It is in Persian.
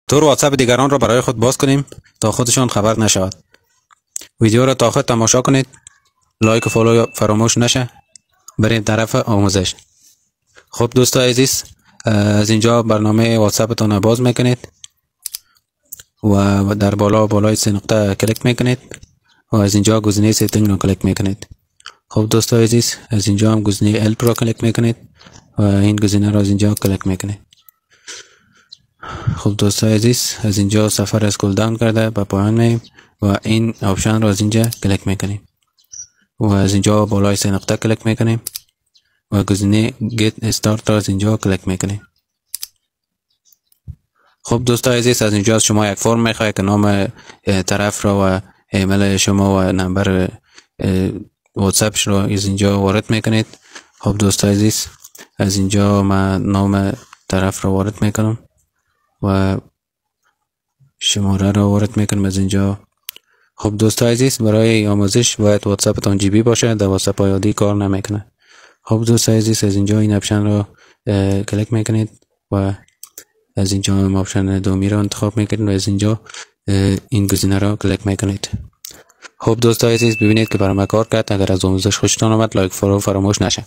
طور واتساپ دیگران را برای خود باز کنیم تا خودشان خبر نشود. ویدیو را تا آخر تماشا کنید. لایک و فالو فراموش نشه. بریم طرف آموزش. خب دوستان عزیز، از اینجا برنامه واتساپتون را باز میکنید و در بالای سه نقطه کلیک میکنید و از اینجا گزینه سیتینگ را کلیک میکنید. خب دوستان عزیز، از اینجا هم گزینه هلپ را کلیک میکنید و این گزینه را از اینجا کلیک میکنید. خب دوستان عزیز، از اینجا سفر اسکرول داون کرده به پایان میایم و این آپشن را از اینجا کلیک میکنیم و از اینجا بالای سه نقطه کلیک میکنیم و گزینه get start را از اینجا کلیک میکنیم. خب دوستان عزیز، از اینجا شما یک فرم میخواهید که نام طرف را و ایمیل شما و نمبر واتساپش را از اینجا وارد میکنید. خب دوستان عزیز، از اینجا من نام طرف را وارد میکنم و شماره را وارد میکنم از اینجا. خب دوستان عزیز، برای آموزش باید واتساپتون جی بی باشه، در واتساپ عادی کار نمیکنه. خب دوستان عزیز، از اینجا این اپشن را کلیک میکنید و از اینجا هم اپشن دومی را انتخاب میکنید و از اینجا این گزینه را کلیک میکنید. خب دوستان عزیز، ببینید که برام کار کرد. اگر از آموزش خوشتون آمد لایک فالو فراموش نشه.